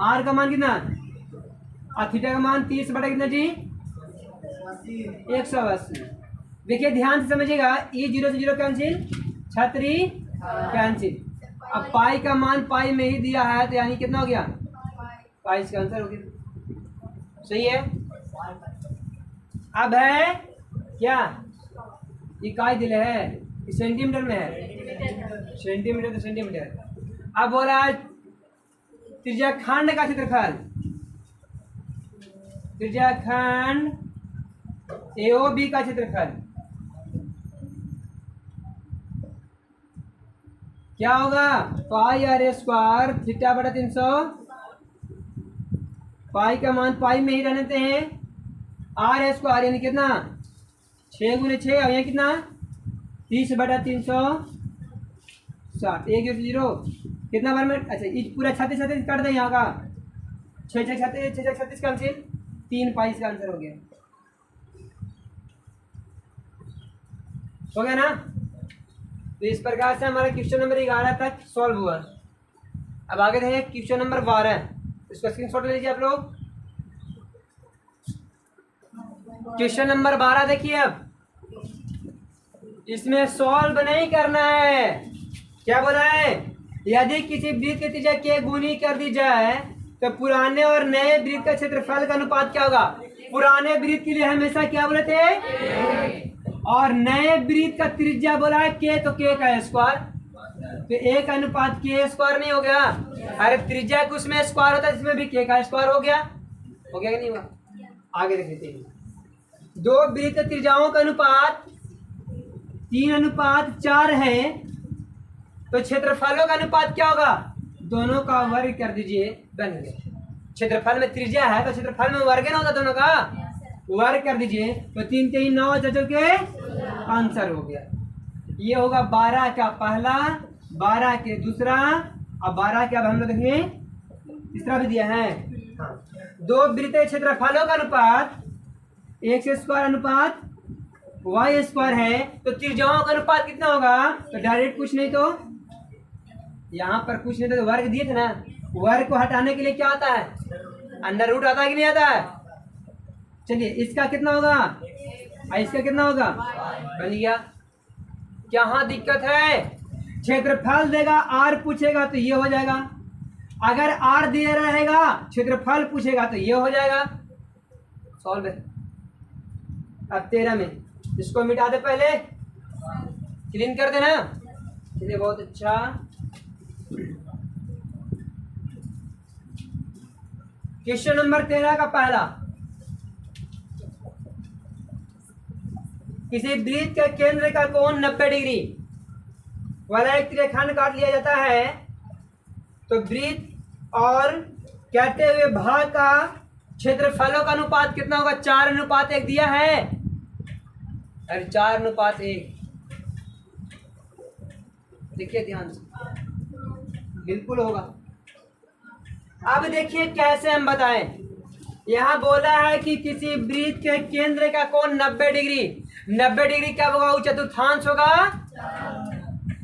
आर का मान कितना, और थीटा का मान 30 बटा कितना जी 180। देखिए ध्यान से समझिएगा, ये 0 से 0 कैंसिल, छतरी कैंसिल। अब पाई का मान पाई में ही दिया है, तो यानी कितना हो गया, पाई इसका आंसर हो गया। सही है। अब है क्या, इकाई दिले है, सेंटीमीटर में है, सेंटीमीटर तो सेंटीमीटर। अब बोला त्रिज्याखंड का क्षेत्रफल, त्रिज्याखंड AOB का क्षेत्रफल क्या होगा, पाई आर स्क्वायर थीटा बटा 300। पाई का मान पाई में ही रहने देते हैं, आर स्क्वायर यानी कितना 6 गुने 6, और यहाँ कितना 30 बटा 360। 1 0 कितना बार में, अच्छा ये पूरा 36 कर दे यहाँ का, 6 6 36 का आंसर 3 पाई का आंसर हो गया। हो गया ना। तो इस प्रकार से हमारा क्वेश्चन नंबर 11 तक सॉल्व हुआ। अब आगे देखें क्वेश्चन नंबर 12, इसका स्क्रीनशॉट ले लीजिए आप लोग। क्वेश्चन नंबर 12 देखिए, अब इसमें सॉल्व नहीं करना है। क्या बोला है, यदि किसी वृत्त की त्रिज्या के गुनी कर दी जाए तो पुराने और नए वृत्त का क्षेत्रफल का अनुपात क्या होगा। पुराने वृत्त के लिए हमेशा क्या बोले थे, और नए वृत्त का त्रिज्या बोला है के, तो के का स्क्वायर, तो 1 अनुपात के स्क्वायर नहीं हो गया। अरे त्रिज्या कुछ में स्क्वायर होता है, जिसमें भी के का स्क्वायर हो गया। हो गया कि नहीं हुआ। आगे देख लेते हैं, दो वृत्त त्रिज्याओं का अनुपात 3:4 है, तो क्षेत्रफलों का अनुपात क्या होगा, दोनों का वर्ग कर दीजिए, बन गया। क्षेत्रफल में त्रिज्या है तो क्षेत्रफल में वर्ग ना होता, दोनों का वर्ग कर दीजिए, तो 3 3 9 चचो के आंसर हो गया। ये होगा 12 का पहला, 12 के दूसरा, और 12 के अब हम लोग देखेंगे तीसरा भी दिया है। दो वृत्तीय क्षेत्रफलों का अनुपात x स्क्वायर अनुपात y स्क्वायर है, तो त्रिज्याओं का अनुपात कितना होगा। तो डायरेक्ट कुछ नहीं, तो यहाँ पर कुछ नहीं, तो वर्ग दिए थे ना, वर्ग को हटाने के लिए क्या आता है, अंडर रूट आता है कि नहीं आता है। चलिए इसका कितना होगा, इसका कितना होगा, बन गया। यहाँ दिक्कत है, क्षेत्रफल देगा r पूछेगा तो ये हो जाएगा, अगर r दिया रहेगा क्षेत्रफल पूछेगा तो ये हो जाएगा। सॉल्व है। अब 13 में इसको मिटा दे, पहले क्लीन कर देना। चलिए बहुत अच्छा। क्वेश्चन नंबर 13 का पहला, किसी वृत्त के केंद्र का कोण 90 डिग्री वाला एक त्रिरेखंड काट लिया जाता है, तो वृत्त और कहते हुए भाग का क्षेत्रफलों का अनुपात कितना होगा। 4:1 दिया है, अरे 4:1। देखिए ध्यान से, बिल्कुल होगा। अब देखिए कैसे हम बताएं। यहाँ बोला है कि किसी वृत्त के केंद्र का कोण 90 डिग्री, 90 डिग्री क्या होगा, चतुर्थांश होगा,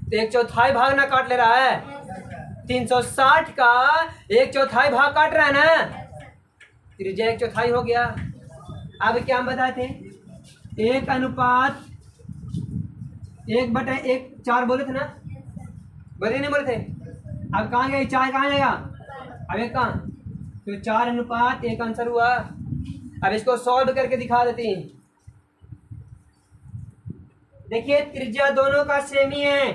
तो 1/4 भाग ना काट ले रहा है, 360 का 1/4 भाग काट रहा है ना, त्रिज्या 1/4 हो गया। अब क्या हम बताए थे, 1/1 4 बोले थे ना, बोले नहीं बोले थे। अब कहाँ गए 4, कहाँ जाएगा, अब 1 कहाँ, तो 4:1 आंसर हुआ। अब इसको सॉल्व करके दिखा देते हैं। देखिए त्रिज्या दोनों का सेम ही है,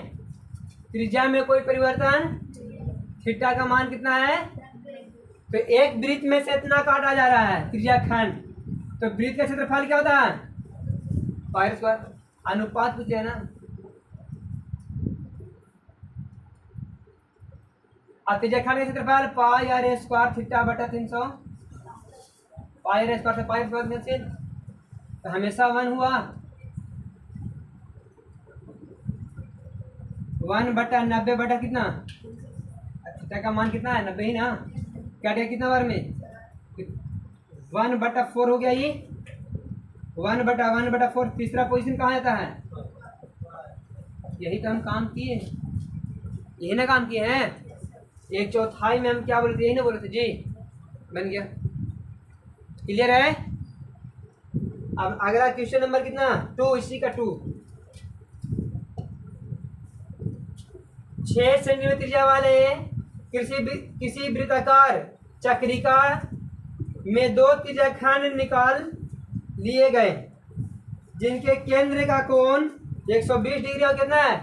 त्रिज्या में कोई परिवर्तन, थीटा का मान कितना है, तो एक वृत्त में से इतना काटा जा रहा है त्रिज्या खंड, तो वृत्त का क्षेत्रफल क्या होता है, पाई स्क्वायर। अनुपात पूछे है ना, और त्रिज्या खंड का क्षेत्रफल पाई r स्क्वायर थीटा बटा 300, पाई r स्क्वायर से पाई स्क्वायर में से तो हमेशा 1 हुआ, 1/90 बटा कितना, थीटा का मान कितना है 90 ही ना, क्या दिया कितना बार में 1/4 हो गया, ये 1/4। तीसरा पोजीशन कहाँ जाता है, यही तो हम काम किए, यही ना काम किए हैं। 1/4 में हम क्या बोले थे, यही ना बोले थे जी, बन गया, क्लियर है। अब अगला क्वेश्चन नंबर कितना 2, इसी का 2। 6 सेंटीमीटर त्रिज्या वाले किसी वृत्ताकार चक्रिका में 2 त्रिज्याखंड निकाल लिए गए जिनके केंद्र का कोण 120 डिग्री और कितना है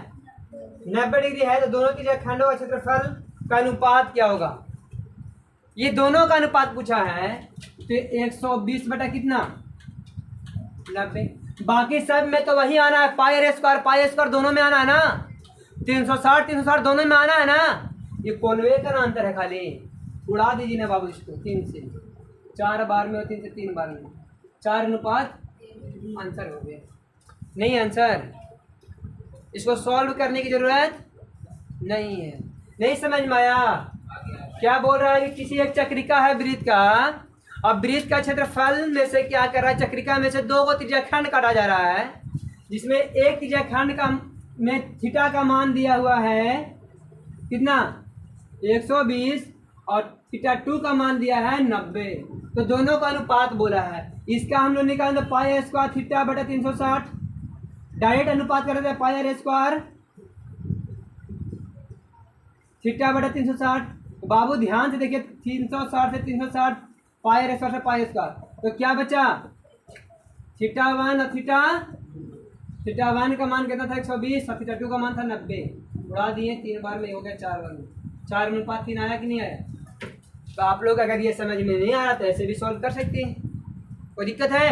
90 डिग्री है, तो दोनों त्रिज्याखंडों का क्षेत्रफल का अनुपात क्या होगा, ये दोनों का अनुपात पूछा है, तो 120 बटा कितना 90। बाकी सब में तो वही आना है, पाई स्क्वायर दोनों में आना है ना, 360 दोनों में आना है ना, ये कॉन्वे का अंतर है, खाली उड़ा दीजिए ना बाबू इसको, 3 से 4 बार में और 3 से 3 बार में, 4 अनुपात आंसर हो गया। नहीं आंसर, इसको सॉल्व करने की जरूरत नहीं है। नहीं समझ में आया, क्या बोल रहा है कि किसी एक चक्रिका है वृत्त का, अब वृत्त का क्षेत्रफल में से क्या कर रहा है, चक्रिका में से 2 को त्रिज्याखंड काटा जा रहा है, जिसमें एक त्रिज्याखंड का में थीटा का मान दिया हुआ है कितना 120 और थीटा 2 का मान दिया है 90, तो दोनों का अनुपात बोला है। इसका हम लोग निकालेंगे पाई स्क्वायर थीटा बटा 360, डायरेक्ट अनुपात कर देते हैं पाई r स्क्वायर थीटा बटा 360। बाबू ध्यान से देखिए 360 से 360 पाई r स्क्वायर से पाई स्क्वायर, तो क्या बचा थीटा 1 और थीटा 1 का मान कितना था 120 और थीटा 2 का मान था 90, उड़ा दिए 3 बार में हो गया 4 बार में, 4 अनुपात 3 आया कि नहीं आया। तो आप लोग अगर ये समझ में नहीं आ रहा तो ऐसे भी सॉल्व कर सकते हैं, कोई दिक्कत है।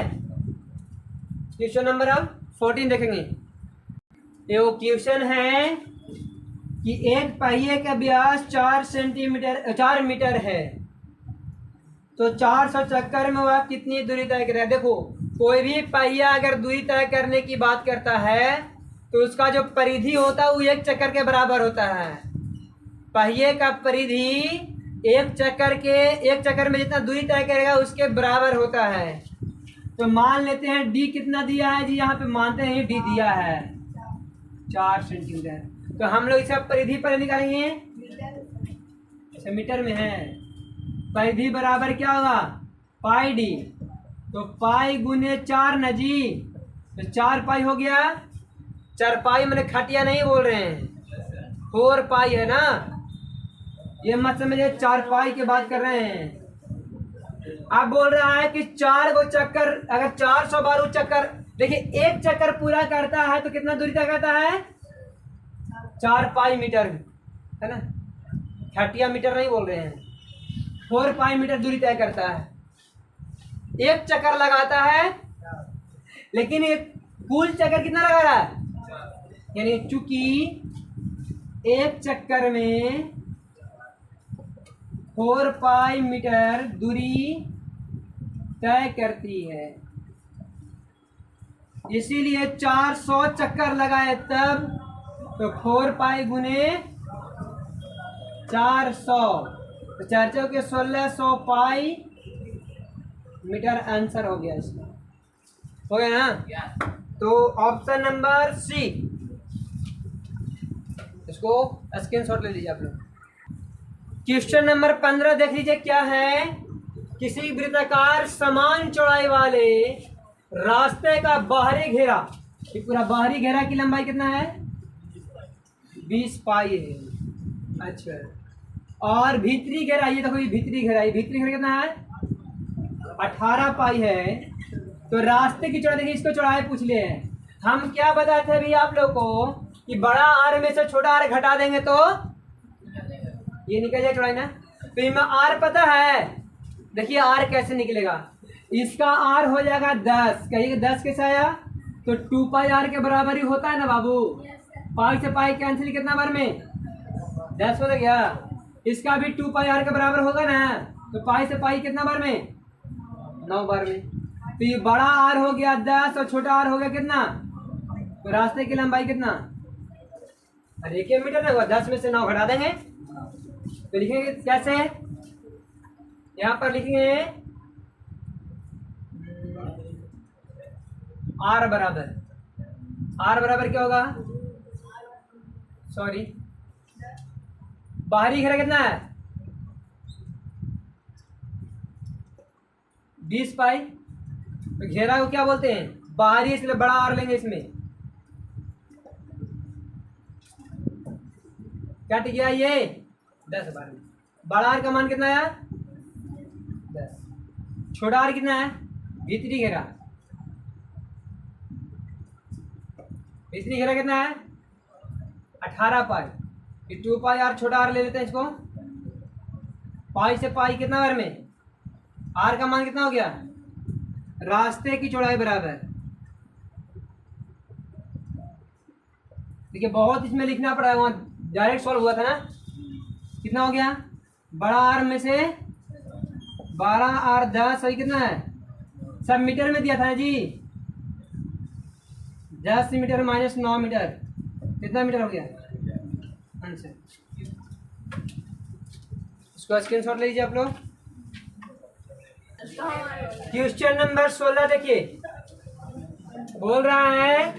क्वेश्चन नंबर अब 14 देखेंगे। ये वो क्वेश्चन है कि एक पहिए का व्यास 4 मीटर है, तो 400 चक्कर में वह कितनी दूरी तय करेगा। देखो कोई भी पहिया अगर दूरी तय करने की बात करता है तो उसका जो परिधि होता है वो 1 चक्कर के बराबर होता है। पहिए का परिधि 1 चक्कर में जितना दूरी तय करेगा उसके बराबर होता है। तो मान लेते हैं डी कितना दिया है जी, यहाँ पे मानते हैं डी दिया है 4 सेंटीमीटर, तो हम लोग इसे परिधि पर निकालेंगे, अच्छा मीटर में है, परिधि बराबर क्या होगा पाई डी, तो पाई गुने 4 न जी, तो 4 पाई हो गया, 4 पाई मैंने खटिया नहीं बोल रहे हैं 4 पाई है ना, ये मत समझिए 4 पाई की बात कर रहे हैं। आप बोल रहा है कि 4 गो चक्कर, अगर 400 बार वो चक्कर, देखिए 1 चक्कर पूरा करता है तो कितना दूरी तय करता है 4 पाई मीटर है ना, खटिया मीटर नहीं बोल रहे हैं, 4 पाई मीटर दूरी तय करता है, 1 चक्कर लगाता है, लेकिन ये कुल चक्कर कितना लगा रहा है, यानी चूंकि 1 चक्कर में 4 पाई मीटर दूरी तय करती है, इसीलिए 400 चक्कर लगाए तब, तो 4 पाई गुने 400, तो 4 के 1600 पाई मीटर आंसर हो गया इसका, हो गया ना। तो ऑप्शन नंबर सी, इसको स्क्रीनशॉट ले लीजिए आप लोग। क्वेश्चन नंबर 15 देख लीजिए क्या है। किसी वृत्ताकार समान चौड़ाई वाले रास्ते का बाहरी घेरा, ये पूरा बाहरी घेरा की लंबाई कितना है? 20 पाई है। अच्छा, और भीतरी घेरा, ये देखो ये भीतरी घेरा, ये भीतरी घेरा कितना है? 18 पाई है। तो रास्ते की चौड़ाई देखिए, इसको चौड़ाई पूछ लिए हैं। हम क्या बताए थे अभी आप लोग को कि बड़ा आर में से छोटा आर घटा देंगे तो ये निकल जाए चौड़ाई ना। तो इनमें आर पता है, देखिए आर कैसे निकलेगा। इसका आर हो जाएगा 10, कहिए 10 कैसे आया? तो 2 पाई आर के बराबर ही होता है ना बाबू। पाई से पाई कैंसिल कितना बार में? 10 हो गया। इसका भी 2 पाई आर के बराबर होगा ना, तो पाई से पाई कितना बार में? 9 बार में। तो ये बड़ा आर हो गया 10 और छोटा आर हो गया कितना? तो रास्ते की लंबाई कितना? अरे 1 मीटर ना हुआ, 10 में से 9 घटा देंगे तो लिखेंगे कैसे? यहाँ पर लिखेंगे आर बराबर क्या होगा? सॉरी, बाहरी घेरा कितना है? 20 पाई। तो घेरा को क्या बोलते हैं? बाहरी, इसलिए बड़ा आर लेंगे इसमें। कट गया ये 10 बार में। बड़ा आर का मान कितना है? 10। छोटा आर कितना है? भीतरी घेरा, भीतरी घेरा कितना है? 18 पाई। ये 2 पाई आर, छोटा आर ले लेते हैं इसको। पाई से पाई कितना बार में? आर का मान कितना हो गया? रास्ते की चौड़ाई बराबर। देखिए बहुत इसमें लिखना पड़ा है, वहाँ डायरेक्ट सॉल्व हुआ था ना। कितना हो गया? बड़ा आर में से 12 आर 10 और कितना है? सब मीटर में दिया था ना जी। 10 मीटर माइनस 9 मीटर, कितना मीटर हो गया आंसर? इसको स्क्रीनशॉट ले लीजिए आप लोग। क्वेश्चन नंबर 16 देखिए, बोल रहा है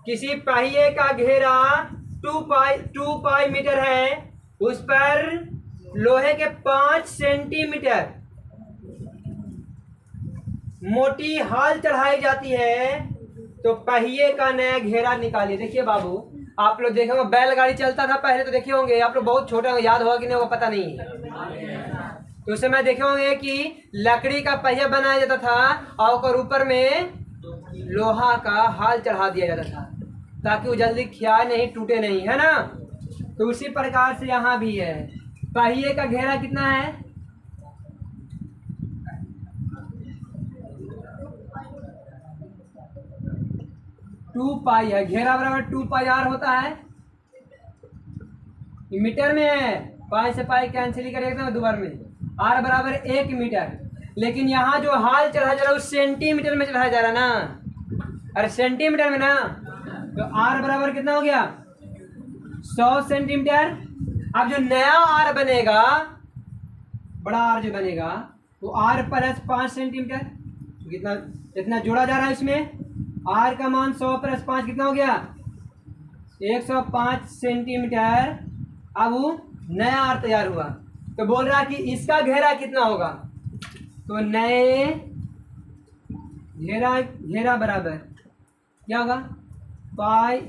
किसी पहिए का घेरा 2 पाई मीटर है, उस पर लोहे के 5 सेंटीमीटर मोटी हाल चढ़ाई जाती है, तो पहिए का नया घेरा निकालिए। देखिए बाबू, आप लोग देखे होंगे बैलगाड़ी चलता था पहले, तो देखे होंगे आप लोग, बहुत छोटे होंगे, याद होगा कि नहीं होगा पता नहीं है। तो उस समय देखे होंगे कि लकड़ी का पहिया बनाया जाता था और ऊपर में लोहा का हाल चढ़ा दिया जाता था ताकि वो जल्दी खिया नहीं, टूटे नहीं, है ना। तो उसी प्रकार से यहाँ भी है। पहिए का घेरा कितना है? 2 पाई है। घेरा बराबर 2 पाई आर होता है। मीटर में है, पाई से पाई कैंसिल करेगा दोबारा में। आर बराबर 1 मीटर। लेकिन यहाँ जो हाल चढ़ाया जा रहा है वो सेंटीमीटर में चढ़ाया जा रहा है ना। अरे सेंटीमीटर में ना, तो आर बराबर कितना हो गया? 100 सेंटीमीटर। अब जो नया आर बनेगा, बड़ा आर जो बनेगा, वो आर प्लस 5 सेंटीमीटर। कितना इतना जोड़ा जा रहा है इसमें। आर का मान 100 प्लस 5 कितना हो गया? 105 सेंटीमीटर। अब वो नया आर तैयार हुआ, तो बोल रहा है कि इसका घेरा कितना होगा? तो नए घेरा बराबर क्या होगा?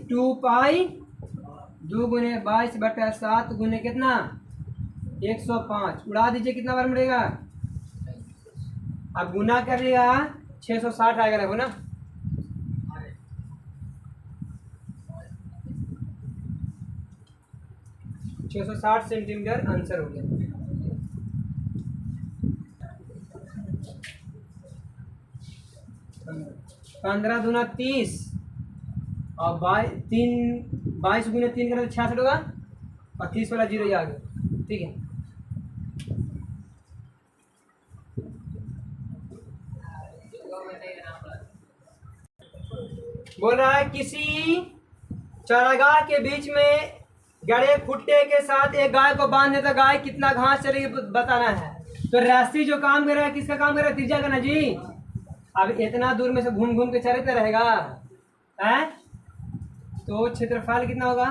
2 पाई 2 गुने 22/7 गुने कितना? 105। उड़ा दीजिए, कितना बार मिलेगा? अब गुना कर लिया 660 आएगा देखो ना। छह 660 सेंटीमीटर आंसर हो गया। पंद्रह दूना 30 और 22 गुने 3 करें तो 66 होगा और 30 वाला 0 आ गया। ठीक है, बोल रहा है किसी चारागाह के बीच में गड़े खुट्टे के साथ एक गाय को बांध दे तो गाय कितना घास चलेगी बताना है। तो रस्सी जो काम कर रहा है, किसका काम कर रहा है? तिरछा का ना जी। अब इतना दूर में से घूम घूम के चलते रहेगा है, तो क्षेत्रफल कितना होगा?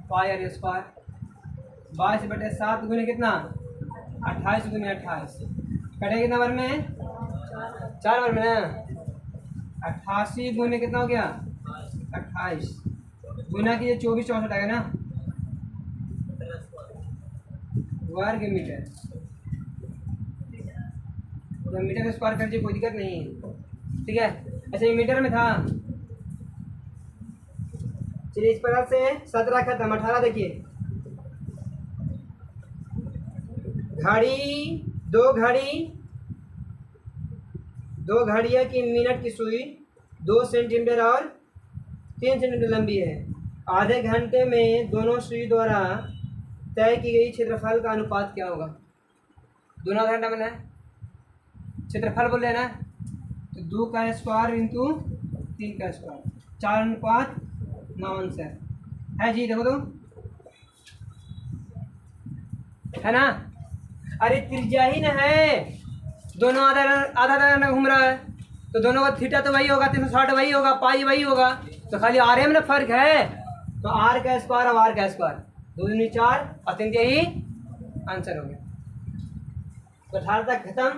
पाई आर स्क्वायर। 22/7 गुने कितना 28 गुने 28 कटे कितना बार में 4 बार में ना 88 गुने कितना हो गया 28 गुना कीजिए 24 64 आएगा ना वर्ग मीटर। तो मीटर में स्क्वायर कर दीजिए कोई दिक्कत नहीं है ठीक है। अच्छा ये मीटर में था चलिए इस प्रकार से 17 खत्म 18 देखिए घड़ी दो घड़ियाँ की मिनट की सुई 2 सेंटीमीटर और 3 सेंटीमीटर लंबी है। आधे घंटे में दोनों सुई द्वारा तय की गई क्षेत्रफल का अनुपात क्या होगा। दोनों आधा घंटा में है क्षेत्रफल बोल रहे हैं ना तो 2 का स्क्वायर इंटू 3 का स्क्वायर 4:9 आंसर है जी। देखो तो है ना अरे त्रिज्या ही ना है दोनों आधा आधा आधा घूम रहा है तो दोनों का थीटा तो वही होगा 360 वही होगा पाई वही होगा तो खाली आर एम ना फर्क है तो आर का स्क्वायर और आर का स्क्वायर 2 दूनी 4 और 3 ही आंसर हो गया। तो 18 तक खत्म।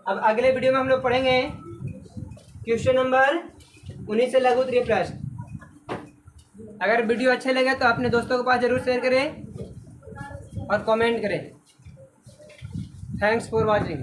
अब अगले वीडियो में हम लोग पढ़ेंगे क्वेश्चन नंबर 19 से लघु उत्तरीय प्रश्न। अगर वीडियो अच्छे लगे तो अपने दोस्तों के पास जरूर शेयर करें और कमेंट करें। Thanks for watching.